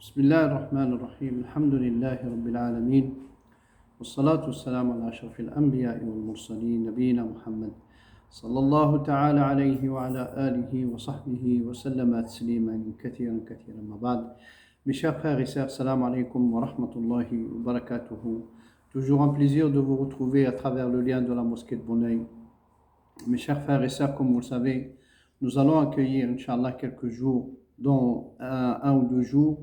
بسم الله الرحمن الرحيم الحمد لله رب العالمين والصلاة والسلام على أشرف الأنبياء والمرسلين نبينا محمد صلى الله تعالى عليه وعلى آله وصحبه وسلم تسليما كثيرا كثيرا ما بعد. Mes chers frères et sœurs, salam alaikum wa rahmatullahi wa barakatuhu. Toujours un plaisir de vous retrouver à travers le lien de la mosquée de Bonneuil. Mes chers frères et sœurs, comme vous le savez, nous allons accueillir, Inch'Allah, quelques jours, dans un ou deux jours,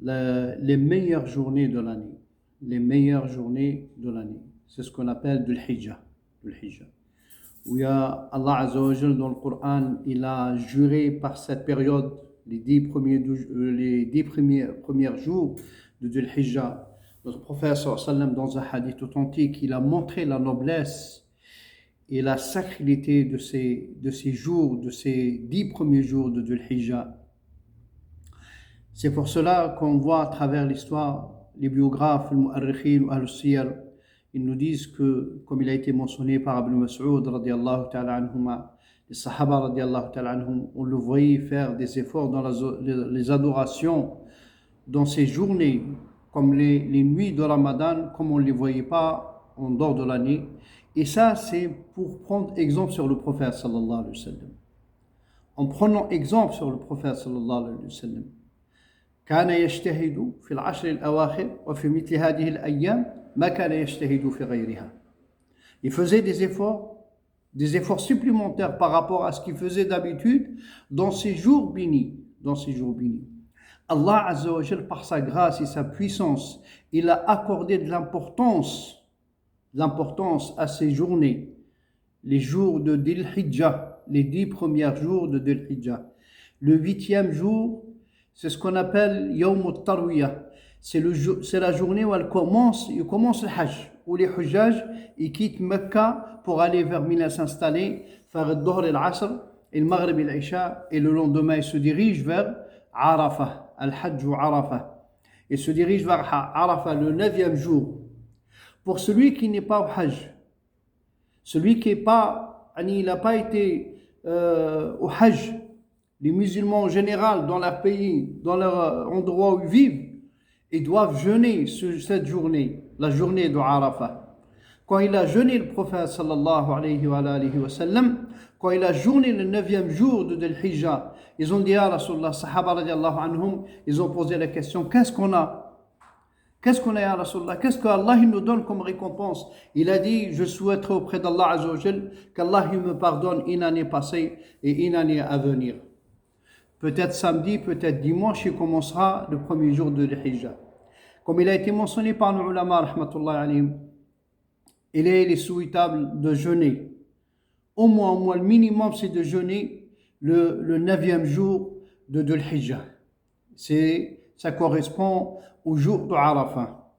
les meilleures journées de l'année. Les meilleures journées de l'année. C'est ce qu'on appelle Dhul Hijjah. Où il y a Allah Azza wa Jal dans le Coran, il a juré par cette période, les 10 premiers jours de Dhul Hijjah. Notre prophète sallallahu alayhi wa sallam, dans un hadith authentique, il a montré la noblesse et la sacralité de ces jours, de ces 10 premiers jours de Dhul Hijjah. C'est pour cela qu'on voit à travers l'histoire, les biographes, les mu'arrikhin ou al-siyar, ils nous disent que, comme il a été mentionné par Ibn Mas'ud radiyallahu ta'ala anhuma, les Sahaba radiyallahu ta'ala anhum, on le voyait faire des efforts dans les adorations, dans ces journées, comme les nuits de Ramadan, comme on ne les voyait pas en dehors de l'année. Et ça, c'est pour prendre exemple sur le prophète sallallahu alayhi wa sallam. En prenant exemple sur le prophète sallallahu alayhi wa sallam, كان يجتهد في العشر الأواخر وفي مثل هذه الأيام ما كان يجتهد في غيرها. Il faisait des efforts supplémentaires par rapport à ce qu'il faisait d'habitude dans ces jours bénis. Allah Azza wa Jal, par sa grâce et sa puissance, il a accordé de l'importance à ces journées, les jours de Dhul Hijjah, les 10 premiers jours de Dhul Hijjah. Le 8e jour, c'est ce qu'on appelle Yawm al-Tarwiyah. C'est la journée où il commence le Hajj, où les Hujjaj ils quittent Mecca pour aller vers Mina s'installer, faire le Dhuhr et l'Asr, et le Maghrib et l'Isha, et le lendemain ils se dirigent vers Arafah, Al-Hajj ou Arafah. Ils se dirigent vers Arafah le 9e jour. Pour celui qui n'est pas au Hajj, celui qui n'a pas été au Hajj, les musulmans en général, dans leur pays, dans leur endroit où ils vivent, ils doivent jeûner cette journée, la journée de Arafah. Quand il a jeûné le prophète sallallahu alayhi wa sallam, quand il a jeûné le 9e jour de Dhul Hijjah, ils ont dit à Rasulullah, sahaba radiallahu anhum, ils ont posé la question, qu'est-ce qu'on a ya Rasulullah? Qu'est-ce qu'Allah nous donne comme récompense? Il a dit, je souhaiterais auprès d'Allah Azza wa Jal qu'Allah me pardonne une année passée et une année à venir. Peut-être samedi, peut-être dimanche, il commencera le premier jour de l'Hijjah. Comme il a été mentionné par nos ulama, rahmatullahi alayhim, il est souhaitable de jeûner. Au moins, le minimum, c'est de jeûner le 9e jour de Dhul Hijjah. Ça correspond au jour de Arafah.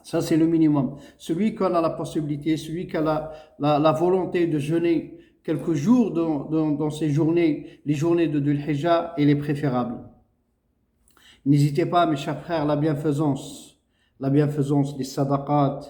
Ça, c'est le minimum. Celui qui a la possibilité, celui qui a la volonté de jeûner quelques jours dans ces journées, les journées de Dhul Hijjah, il est préférable. N'hésitez pas, mes chers frères, la bienfaisance, les sadaqat,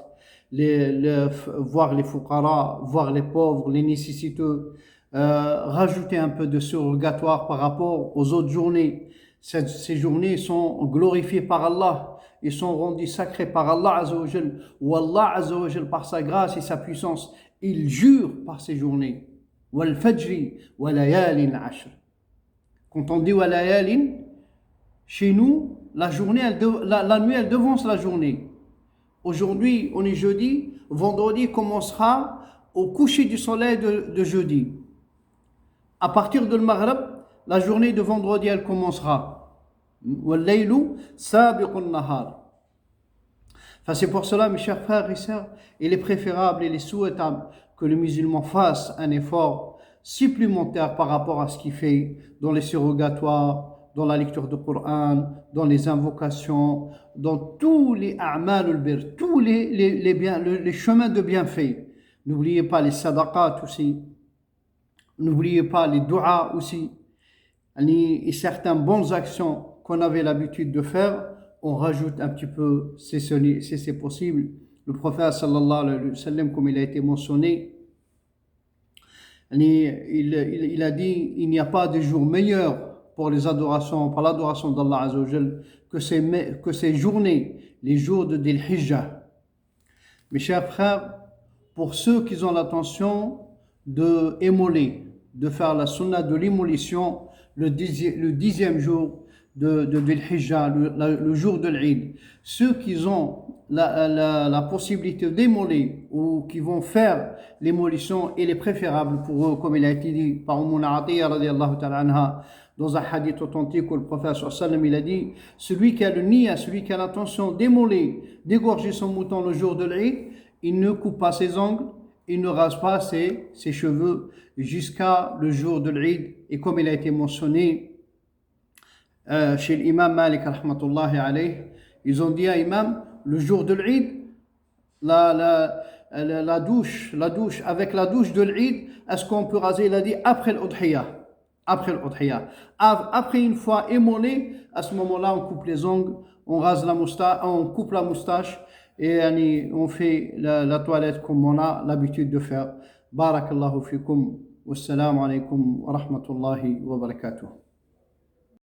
voir les fuqara, voir les pauvres, les nécessiteux, rajouter un peu de surrogatoire par rapport aux autres journées. Ces journées sont glorifiées par Allah, ils sont rendues sacrées par Allah Azza wa Jal, ou Allah Azza wa Jal, par sa grâce et sa puissance, il jure par ces journées. Wal fajri wa layalin ashr. Quand on dit wa layalin, chez nous, la nuit elle devance la journée. Aujourd'hui, on est jeudi, vendredi commencera au coucher du soleil de jeudi. À partir de le Maghrib, la journée de vendredi elle commencera. Wal laylu sabiqun nahar. Enfin, c'est pour cela, mes chers frères et sœurs, il est préférable, il est souhaitable que le musulman fasse un effort supplémentaire par rapport à ce qu'il fait dans les surrogatoires, dans la lecture du Coran, dans les invocations, dans tous les a'mal al-bir, tous les chemins de bienfait. N'oubliez pas les sadaqat aussi, n'oubliez pas les du'as aussi, et certaines bonnes actions qu'on avait l'habitude de faire, on rajoute un petit peu, si c'est possible. Le prophète sallallahu alayhi wa sallam, comme il a été mentionné, il a dit, il n'y a pas de jour meilleur pour les adorations, pour l'adoration d'Allah Azza wa Jal, que ces journées, les jours de Dhul Hijjah. Mes chers frères, pour ceux qui ont l'intention de émoler, de faire la sunna de l'émolition le 10e jour de Dhul Hijjah, le jour de l'Eid, ceux qui ont la possibilité d'émoler ou qui vont faire l'émolition, il est préférable pour eux, comme il a été dit par Ummuna Atiyya radiyallahu ta'ala anha, dans un hadith authentique où le prophète sallam il a dit, celui qui a le niya, celui qui a l'intention d'émoler, d'égorger son mouton le jour de l'Eid, il ne coupe pas ses ongles, il ne rase pas ses cheveux jusqu'à le jour de l'Eid. Et comme il a été mentionné chez l'imam Malik rahmatullahi alayh, ils ont dit à l'imam, le jour de l'Eid, la douche, avec la douche de l'Eid, est-ce qu'on peut raser? Il a dit après l'Udhiyah. Après l'Udhiyah. Après une fois émolé, à ce moment-là, on coupe les ongles, on rase la moustache, on coupe la moustache et on fait la toilette comme on a l'habitude de faire. Barakallahu fikum. Wassalamu alaikum wa rahmatullahi wa barakatuh.